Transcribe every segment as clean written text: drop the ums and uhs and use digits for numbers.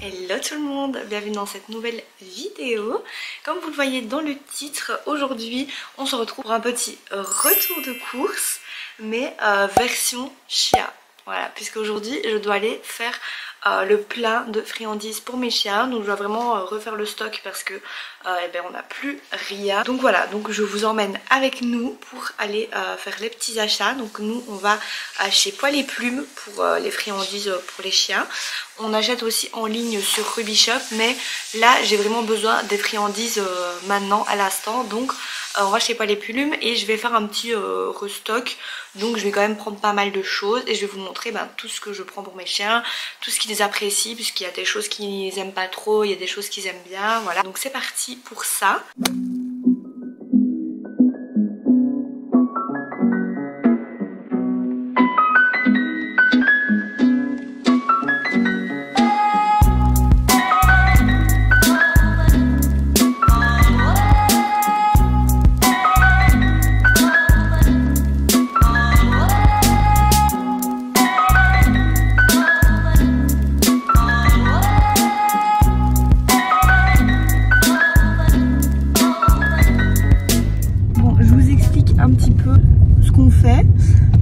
Hello tout le monde, bienvenue dans cette nouvelle vidéo. Comme vous le voyez dans le titre, aujourd'hui on se retrouve pour un petit retour de course, mais version chia. Voilà, puisque aujourd'hui je dois aller faire le plein de friandises pour mes chiens. Donc je dois vraiment refaire le stock parce que on n'a plus rien. Donc voilà, donc je vous emmène avec nous pour aller faire les petits achats. Donc nous on va chez Poil et Plume pour les friandises pour les chiens. On achète aussi en ligne sur Ruby Shop, mais là j'ai vraiment besoin des friandises maintenant à l'instant. Donc on va chez Poil et Plume et je vais faire un petit restock. Donc je vais quand même prendre pas mal de choses et je vais vous montrer tout ce que je prends pour mes chiens, tout ce qu'ils apprécient, puisqu'il y a des choses qu'ils aiment pas trop, il y a des choses qu'ils aiment bien, voilà. Donc c'est parti pour ça.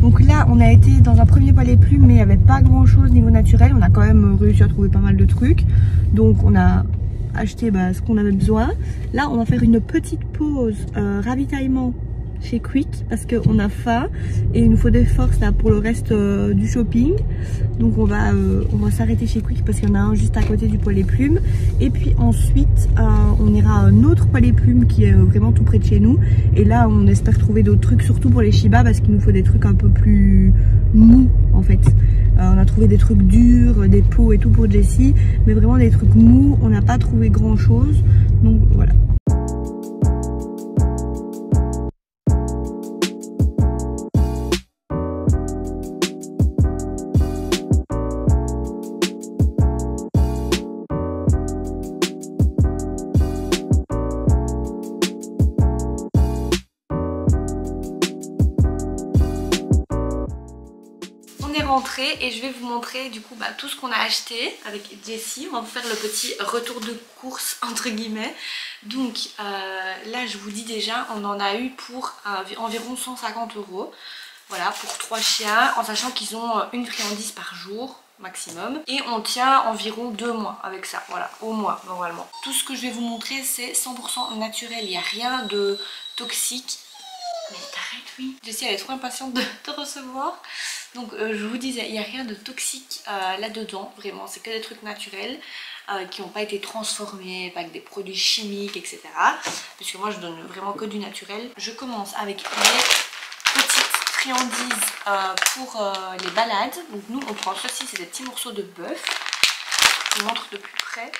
Donc là on a été dans un premier Poil et Plume, mais il n'y avait pas grand chose niveau naturel. On a quand même réussi à trouver pas mal de trucs, donc on a acheté ce qu'on avait besoin. Là on va faire une petite pause ravitaillement chez Quick parce qu'on a faim et il nous faut des forces là pour le reste du shopping. Donc on va s'arrêter chez Quick parce qu'il y en a un juste à côté du Poil et Plume. Et puis ensuite on ira à un autre Poil et Plume qui est vraiment tout près de chez nous. Et là on espère trouver d'autres trucs, surtout pour les Shiba, parce qu'il nous faut des trucs un peu plus mous en fait. On a trouvé des trucs durs, des pots et tout pour Jessie, mais vraiment des trucs mous, on n'a pas trouvé grand chose. Donc voilà. Rentrée et je vais vous montrer du coup tout ce qu'on a acheté avec Jessie. On va vous faire le petit retour de course entre guillemets. Donc là je vous dis déjà, on en a eu pour environ 150 €. Voilà, pour 3 chiens, en sachant qu'ils ont une friandise par jour maximum, et on tient environ 2 mois avec ça, voilà, au mois normalement. Tout ce que je vais vous montrer c'est 100% naturel, il n'y a rien de toxique. Mais t'arrêtes, oui. Jessie elle est trop impatiente de te recevoir. Donc je vous disais, il n'y a rien de toxique là-dedans, vraiment, c'est que des trucs naturels qui n'ont pas été transformés, pas avec des produits chimiques, etc. Puisque moi je donne vraiment que du naturel. Je commence avec les petites friandises pour les balades. Donc nous on prend ceci, c'est des petits morceaux de bœuf. Je vous montre de plus près.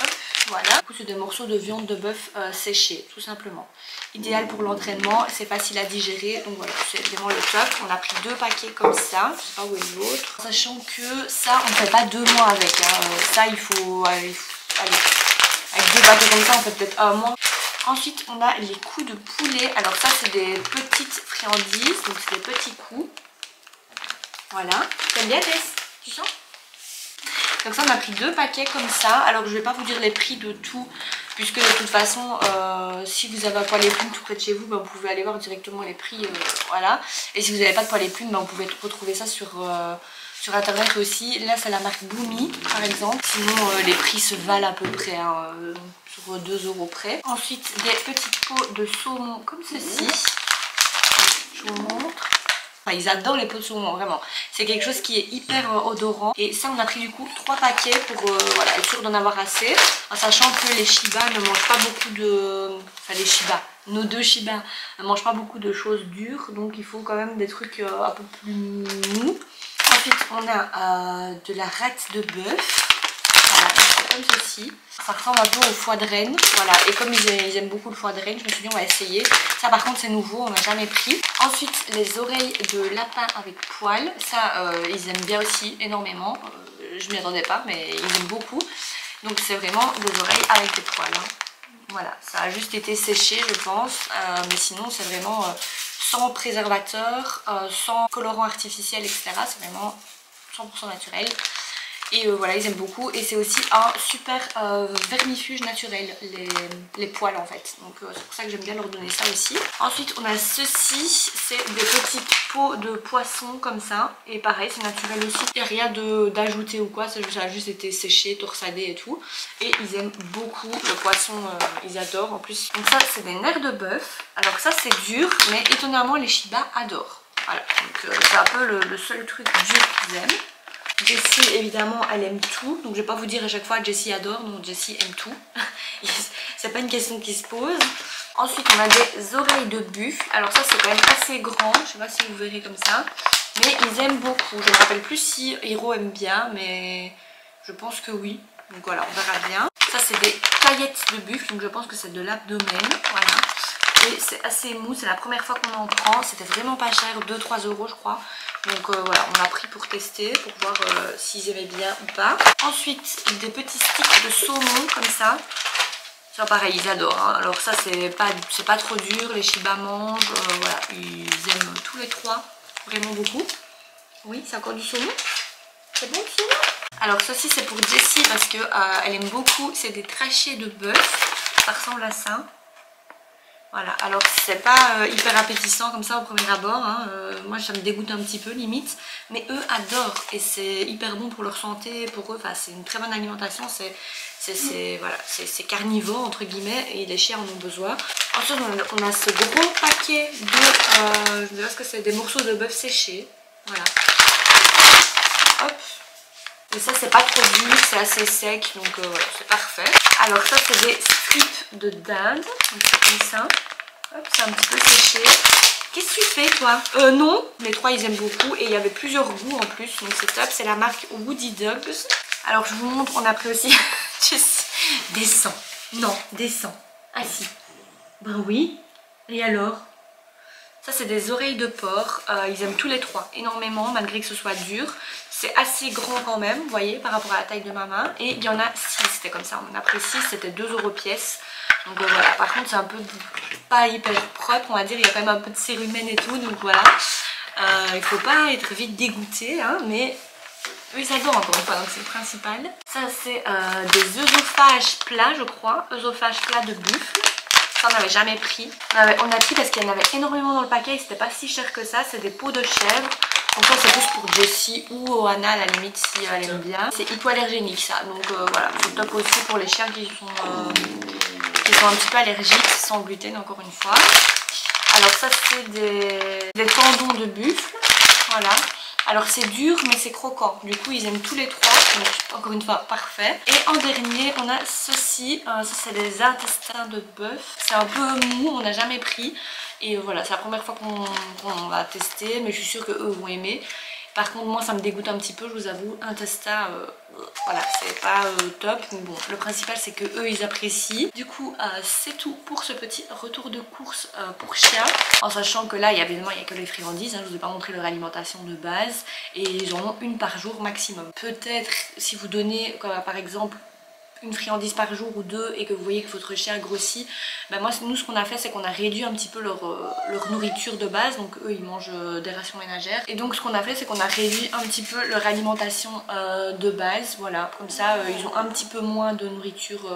Hop, voilà. Du coup c'est des morceaux de viande de bœuf séchés, tout simplement. Idéal pour l'entraînement, c'est facile à digérer, donc voilà, c'est vraiment le top. On a pris 2 paquets comme ça, je sais pas où est l'autre. Sachant que ça, on ne fait pas 2 mois avec, hein. Ça il faut allez, avec 2 paquets comme ça, on fait peut-être 1 mois. Ensuite, on a les coups de poulet. Alors ça, c'est des petites friandises, donc c'est des petits coups. Voilà, t'aimes bien Tess? Tu sens? Donc ça, on a pris 2 paquets comme ça. Alors je vais pas vous dire les prix de tout, puisque de toute façon si vous avez un Poil et Plume tout près de chez vous, vous pouvez aller voir directement les prix, voilà. Et si vous n'avez pas de Poil et Plume, vous pouvez retrouver ça sur internet aussi. Là c'est la marque Boomy par exemple, sinon les prix se valent à peu près, hein, sur 2 € près. Ensuite des petites pots de saumon comme ceci, je vous montre. Ils adorent les pots de saumon, vraiment. C'est quelque chose qui est hyper odorant. Et ça, on a pris du coup 3 paquets pour voilà, être sûr d'en avoir assez. En sachant que les Shiba ne mangent pas beaucoup de... Enfin, les Shiba, nos 2 Shiba ne mangent pas beaucoup de choses dures. Donc, il faut quand même des trucs un peu plus mous. Ensuite, on a de la rate de bœuf. Voilà, comme ceci. Ça ressemble un peu au foie de renne. Voilà, et comme ils aiment beaucoup le foie de renne, je me suis dit on va essayer. Ça par contre c'est nouveau, on n'a jamais pris. Ensuite les oreilles de lapin avec poils. Ça ils aiment bien aussi énormément. Je m'y attendais pas mais ils aiment beaucoup. Donc c'est vraiment des oreilles avec des poils, hein. Voilà, ça a juste été séché je pense. Mais sinon c'est vraiment sans préservateur, sans colorant artificiel, etc. C'est vraiment 100% naturel. Et voilà, ils aiment beaucoup. Et c'est aussi un super vermifuge naturel, les poils en fait. Donc c'est pour ça que j'aime bien leur donner ça aussi. Ensuite on a ceci, c'est des petites peaux de poisson comme ça. Et pareil, c'est naturel aussi. Il n'y a rien d'ajouté ou quoi, ça a juste été séché, torsadé et tout. Et ils aiment beaucoup le poisson, ils adorent en plus. Donc ça c'est des nerfs de bœuf. Alors ça c'est dur, mais étonnamment les Shiba adorent. Voilà, donc c'est un peu le seul truc dur qu'ils aiment. Jessie évidemment elle aime tout, donc je vais pas vous dire à chaque fois Jessie adore, non Jessie aime tout. C'est pas une question qui se pose. Ensuite on a des oreilles de buffle, alors ça c'est quand même assez grand, je sais pas si vous verrez comme ça. Mais ils aiment beaucoup, je me rappelle plus si Hiro aime bien, mais je pense que oui. Donc voilà, on verra bien. Ça c'est des paillettes de buffle, donc je pense que c'est de l'abdomen, voilà. Et c'est assez mou, c'est la première fois qu'on en prend, c'était vraiment pas cher, 2-3 € je crois. Donc voilà, on a pris pour tester, pour voir s'ils aimaient bien ou pas. Ensuite, des petits sticks de saumon comme ça. Ça pareil, ils adorent. Hein. Alors ça, c'est pas trop dur, les Shiba mangent. Voilà, ils aiment tous les trois, vraiment beaucoup. Oui, c'est encore du saumon. C'est bon le saumon? Alors ceci c'est pour Jessie parce que elle aime beaucoup. C'est des trachées de bœuf. Ça ressemble à ça. Voilà, alors c'est pas hyper appétissant comme ça au premier abord, hein. Moi ça me dégoûte un petit peu limite, mais eux adorent et c'est hyper bon pour leur santé, pour eux, enfin c'est une très bonne alimentation, c'est carnivore entre guillemets et les chiens en ont besoin. Ensuite on a ce gros paquet de, je ne sais pas ce que c'est, des morceaux de bœuf séché, voilà. Hop. Et ça c'est pas trop dur, c'est assez sec, donc voilà, c'est parfait. Alors ça c'est des strips de dinde, donc c'est comme ça. Hop, c'est un petit peu séché. Qu'est-ce que tu fais toi? Non, les trois ils aiment beaucoup et il y avait plusieurs goûts en plus, donc c'est top. C'est la marque Woody Dogs. Alors je vous montre, on a pris aussi... Descends. Non, descends. Assis. Ben oui. Et alors? Ça c'est des oreilles de porc, ils aiment tous les trois énormément malgré que ce soit dur. C'est assez grand quand même, vous voyez, par rapport à la taille de ma main. Et il y en a 6, c'était comme ça, on en a pris 6, c'était 2 € pièce. Donc voilà, par contre c'est un peu pas hyper propre, on va dire, il y a quand même un peu de cérumen et tout, donc voilà. Il faut pas être vite dégoûté, hein, mais eux ils adorent encore une fois, donc c'est le principal. Ça c'est des œsophages plats je crois, œsophages plats de buffle. Ça on n'avait jamais pris. On a pris parce qu'il y en avait énormément dans le paquet et c'était pas si cher que ça. C'est des peaux de chèvre. Donc ça c'est plus pour Jessie ou Oana à la limite si elle aime bien. C'est hypoallergénique ça. Donc voilà, c'est top aussi pour les chiens qui sont un petit peu allergiques, sans gluten encore une fois. Alors ça c'est des tendons de buffle. Voilà. Alors c'est dur mais c'est croquant, du coup ils aiment tous les trois, donc encore une fois parfait. Et en dernier on a ceci, ça c'est des intestins de bœuf, c'est un peu mou, on n'a jamais pris. Et voilà, c'est la première fois qu'on va tester, mais je suis sûre qu'eux vont aimer. Par contre moi ça me dégoûte un petit peu, je vous avoue, intestin, voilà c'est pas top, mais bon le principal c'est que eux ils apprécient. Du coup c'est tout pour ce petit retour de course pour chiens, en sachant que là évidemment il n'y a que les friandises, hein, je vous ai pas montré leur alimentation de base et ils en ont une par jour maximum. Peut-être si vous donnez comme, par exemple une friandise par jour ou deux et que vous voyez que votre chien grossit, ben moi nous ce qu'on a fait c'est qu'on a réduit un petit peu leur nourriture de base, donc eux ils mangent des rations ménagères et donc ce qu'on a fait c'est qu'on a réduit un petit peu leur alimentation de base, voilà, comme ça ils ont un petit peu moins de nourriture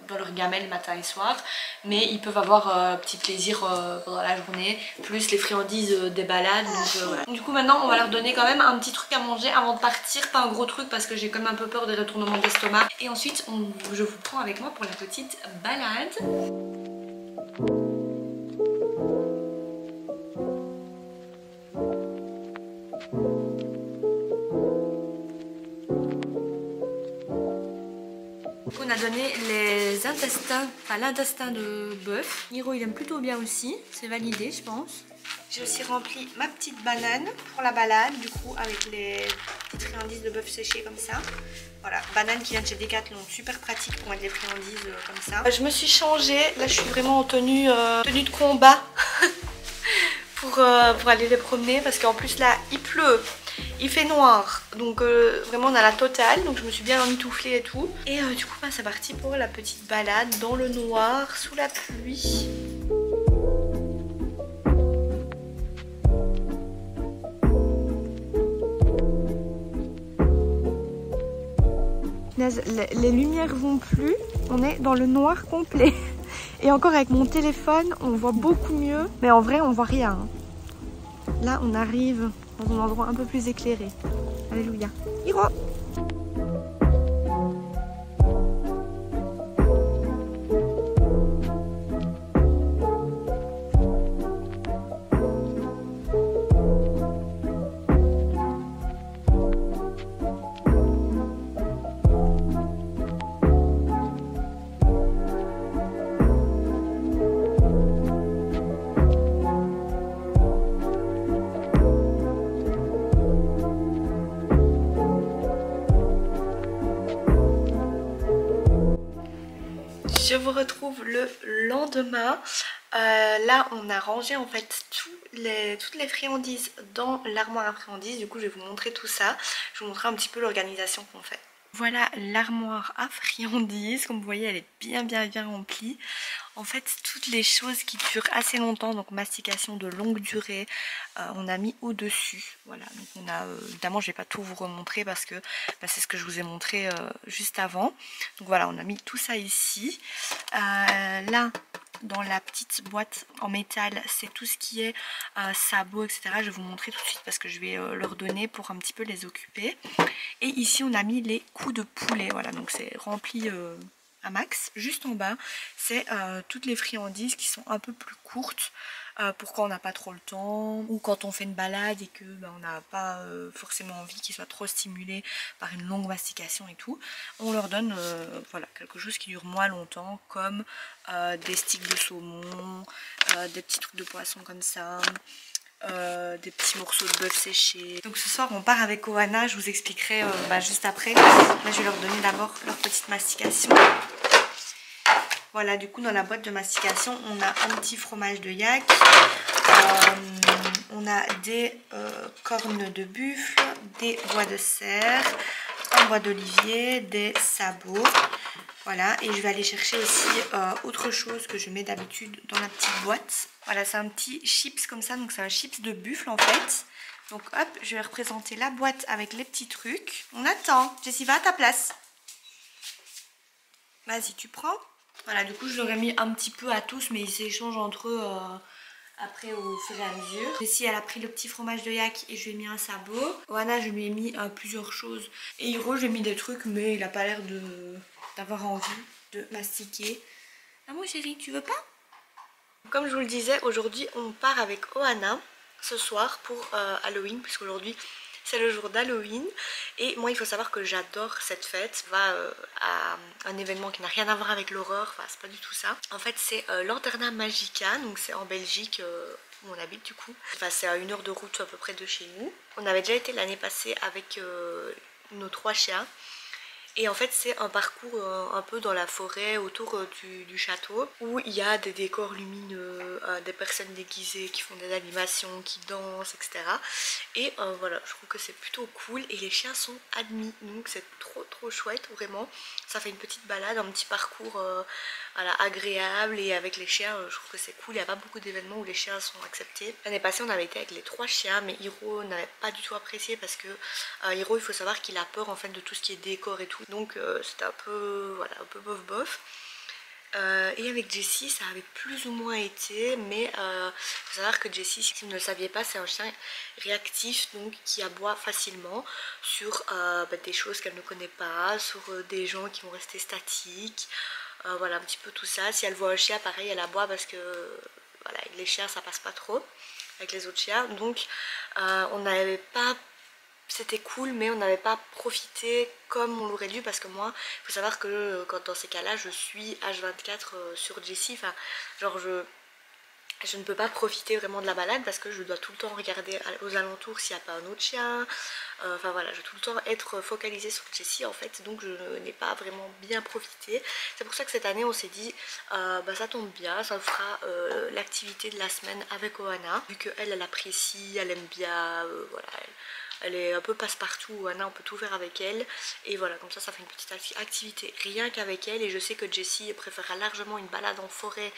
dans leur gamelle matin et soir, mais ils peuvent avoir un petit plaisir pendant la journée, plus les friandises des balades, donc voilà. Du coup maintenant on va leur donner quand même un petit truc à manger avant de partir, pas un gros truc parce que j'ai quand même un peu peur des retournements d'estomac, et ensuite je vous prends avec moi pour la petite balade. On a donné les intestins, enfin l'intestin de bœuf. Hiro il aime plutôt bien aussi, c'est validé je pense. J'ai aussi rempli ma petite banane pour la balade, du coup avec les petites friandises de bœuf séchées comme ça. Voilà, banane qui vient de chez Decathlon, super pratique pour mettre les friandises comme ça. Je me suis changée, là je suis vraiment en tenue de combat pour aller les promener parce qu'en plus là il pleut. Il fait noir, donc vraiment on a la totale, donc je me suis bien emmitouflée et tout. Et du coup c'est parti pour la petite balade dans le noir, sous la pluie. punaise, les lumières vont plus, on est dans le noir complet. Et encore avec mon téléphone, on voit beaucoup mieux, mais en vrai on voit rien. Là on arrive dans un endroit un peu plus éclairé. Alléluia. Hiro! Je vous retrouve le lendemain. Là on a rangé en fait toutes les friandises dans l'armoire à friandises. Du coup je vais vous montrer tout ça. Je vais vous montrer un petit peu l'organisation qu'on fait. Voilà l'armoire à friandises. Comme vous voyez elle est bien remplie. En fait toutes les choses qui durent assez longtemps, donc mastication de longue durée, on a mis au dessus. Voilà, donc on a évidemment je vais pas tout vous remontrer parce que c'est ce que je vous ai montré juste avant. Donc voilà, on a mis tout ça ici. Là dans la petite boîte en métal, c'est tout ce qui est sabots, etc. Je vais vous montrer tout de suite parce que je vais leur donner pour un petit peu les occuper. Et ici on a mis les coups de poulet. Voilà, donc c'est rempli à max. Juste en bas c'est toutes les friandises qui sont un peu plus courtes pour quand on n'a pas trop le temps ou quand on fait une balade et que on n'a pas forcément envie qu'ils soient trop stimulés par une longue mastication et tout. On leur donne voilà, quelque chose qui dure moins longtemps, comme des sticks de saumon, des petits trucs de poisson comme ça, des petits morceaux de bœuf séché. Donc ce soir on part avec Ohana, je vous expliquerai juste après. Là je vais leur donner d'abord leur petite mastication. Voilà, du coup dans la boîte de mastication on a un petit fromage de yak, on a des cornes de buffle, des bois de serre, un bois d'olivier, des sabots. Voilà, et je vais aller chercher aussi autre chose que je mets d'habitude dans la petite boîte. Voilà, c'est un petit chips comme ça, donc c'est un chips de buffle en fait. Donc hop, je vais représenter la boîte avec les petits trucs. On attend, Jessie va à ta place. Vas-y, tu prends. Voilà, du coup je leur ai mis un petit peu à tous, mais ils s'échangent entre eux après au fur et à mesure. Jessie elle a pris le petit fromage de yak et je lui ai mis un sabot. Ohana je lui ai mis plusieurs choses. Et Hiro je lui ai mis des trucs, mais il a pas l'air d'avoir envie de mastiquer. Ah mon chéri, tu veux pas? Comme je vous le disais, aujourd'hui on part avec Ohana ce soir pour Halloween, puisqu'aujourd'hui c'est le jour d'Halloween. Et moi il faut savoir que j'adore cette fête. On va à un événement qui n'a rien à voir avec l'horreur, enfin c'est pas du tout ça. En fait c'est l'Antherna Magica, donc c'est en Belgique où on habite du coup. Enfin c'est à 1 heure de route à peu près de chez nous. On avait déjà été l'année passée avec nos 3 chiens. Et en fait c'est un parcours un peu dans la forêt autour du château, où il y a des décors lumineux, des personnes déguisées qui font des animations, qui dansent, etc. Et voilà, je trouve que c'est plutôt cool et les chiens sont admis, donc c'est trop chouette vraiment. Ça fait une petite balade, un petit parcours voilà, agréable, et avec les chiens je trouve que c'est cool. Il n'y a pas beaucoup d'événements où les chiens sont acceptés. L'année passée on avait été avec les 3 chiens, mais Hiro n'avait pas du tout apprécié parce que Hiro il faut savoir qu'il a peur en fait de tout ce qui est décor et tout. Donc c'était un peu, voilà, un peu bof. Et avec Jessie ça avait plus ou moins été, mais il faut savoir que Jessie, si vous ne le saviez pas, c'est un chien réactif, donc qui aboie facilement sur des choses qu'elle ne connaît pas, sur des gens qui vont rester statiques, voilà un petit peu tout ça. Si elle voit un chien, pareil, elle aboie parce que voilà, avec les chiens ça passe pas trop avec les autres chiens. Donc on n'avait pas... C'était cool, mais on n'avait pas profité comme on l'aurait dû, parce que moi, il faut savoir que quand dans ces cas-là, je suis H24 sur Jessie. Enfin, genre je ne peux pas profiter vraiment de la balade parce que je dois tout le temps regarder aux alentours s'il n'y a pas un autre chien. Enfin voilà, je dois tout le temps être focalisée sur Jessie en fait, donc je n'ai pas vraiment bien profité. C'est pour ça que cette année on s'est dit ça tombe bien, ça fera l'activité de la semaine avec Ohana, vu qu'elle elle apprécie, elle aime bien, voilà, elle est un peu passe-partout. Ohana, on peut tout faire avec elle. Et voilà, comme ça fait une petite activité rien qu'avec elle. Et je sais que Jessie préférera largement une balade en forêt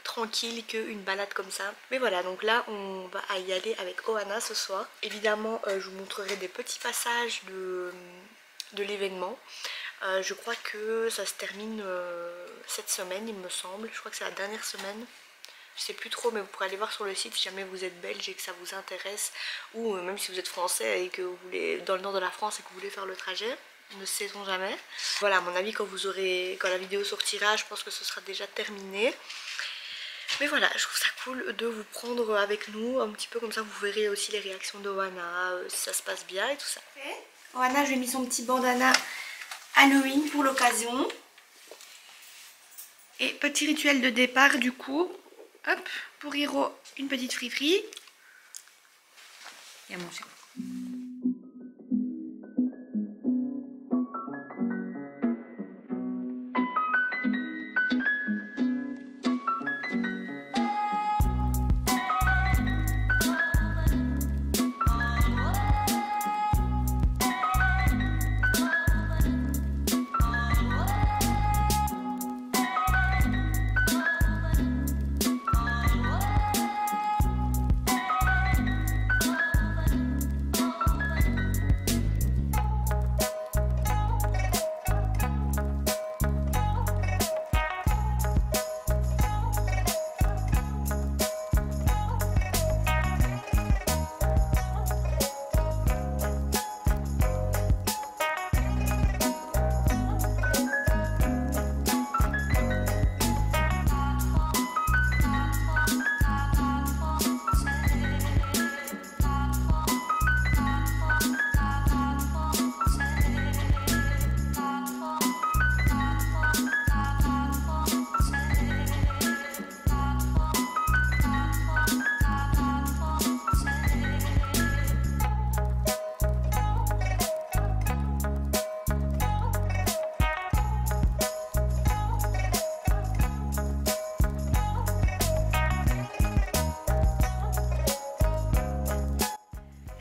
tranquille qu'une balade comme ça. Mais voilà, donc là on va y aller avec Ohana ce soir. Évidemment je vous montrerai des petits passages de l'événement. Je crois que ça se termine cette semaine il me semble, je crois que c'est la dernière semaine. Je sais plus trop, mais vous pourrez aller voir sur le site si jamais vous êtes belge et que ça vous intéresse, ou même si vous êtes français et que vous voulez dans le nord de la France et que vous voulez faire le trajet, ne sait-on jamais. Voilà, à mon avis quand la vidéo sortira, je pense que ce sera déjà terminé. Mais voilà, je trouve ça cool de vous prendre avec nous un petit peu comme ça, vous verrez aussi les réactions d'Ohana, si ça se passe bien et tout ça. Oana, je lui ai mis son petit bandana Halloween pour l'occasion. Et petit rituel de départ du coup. Hop, pour Hiro, une petite friterie. Et à manger.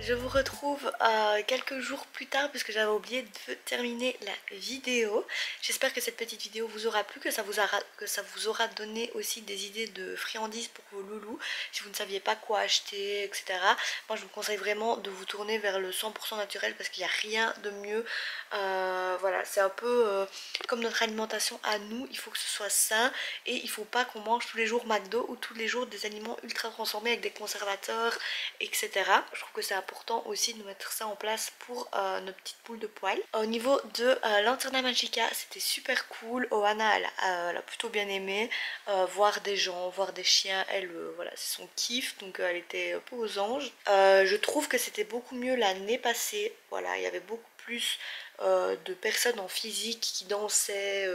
Je vous retrouve quelques jours plus tard puisque j'avais oublié de terminer la vidéo. J'espère que cette petite vidéo vous aura plu, que ça vous aura donné aussi des idées de friandises pour vos loulous. Si vous ne saviez pas quoi acheter, etc. Moi je vous conseille vraiment de vous tourner vers le 100% naturel parce qu'il n'y a rien de mieux. Voilà, c'est un peu comme notre alimentation à nous, il faut que ce soit sain et il ne faut pas qu'on mange tous les jours McDo ou tous les jours des aliments ultra transformés avec des conservateurs, etc. Je trouve que c'est important aussi de mettre ça en place pour nos petites boules de poils. Au niveau de Lanterna Magica, c'était super cool. Oana elle a plutôt bien aimé voir des gens, voir des chiens, elle voilà, c'est son kiff, donc elle était un peu aux anges. Je trouve que c'était beaucoup mieux l'année passée, voilà, il y avait beaucoup plus de personnes en physique qui dansaient,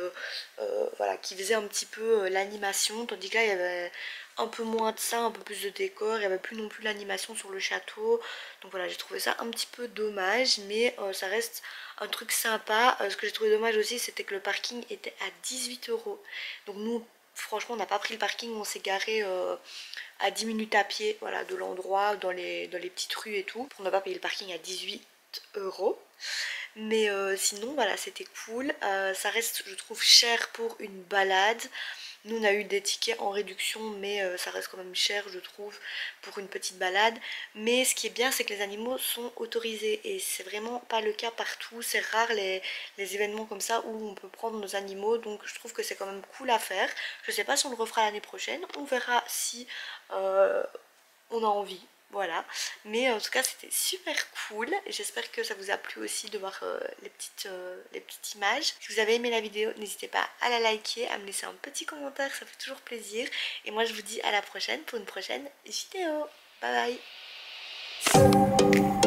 voilà, qui faisaient un petit peu l'animation, tandis que là il y avait un peu moins de ça, un peu plus de décor, il n'y avait plus non plus l'animation sur le château, donc voilà, j'ai trouvé ça un petit peu dommage, mais ça reste un truc sympa. Ce que j'ai trouvé dommage aussi, c'était que le parking était à 18 €, donc nous franchement on n'a pas pris le parking, on s'est garé à 10 minutes à pied, voilà, de l'endroit, dans les petites rues et tout, pour ne pas payer le parking à 18 €. Mais sinon voilà, c'était cool. Ça reste, je trouve, cher pour une balade. Nous on a eu des tickets en réduction, mais ça reste quand même cher, je trouve, pour une petite balade. Mais ce qui est bien, c'est que les animaux sont autorisés et c'est vraiment pas le cas partout. C'est rare les événements comme ça où on peut prendre nos animaux, donc je trouve que c'est quand même cool à faire. Je sais pas si on le refera l'année prochaine, on verra si on a envie. Voilà, mais en tout cas c'était super cool. J'espère que ça vous a plu aussi de voir les petites images. Si vous avez aimé la vidéo, n'hésitez pas à la liker, à me laisser un petit commentaire, ça fait toujours plaisir. Et moi je vous dis à la prochaine pour une prochaine vidéo. Bye bye.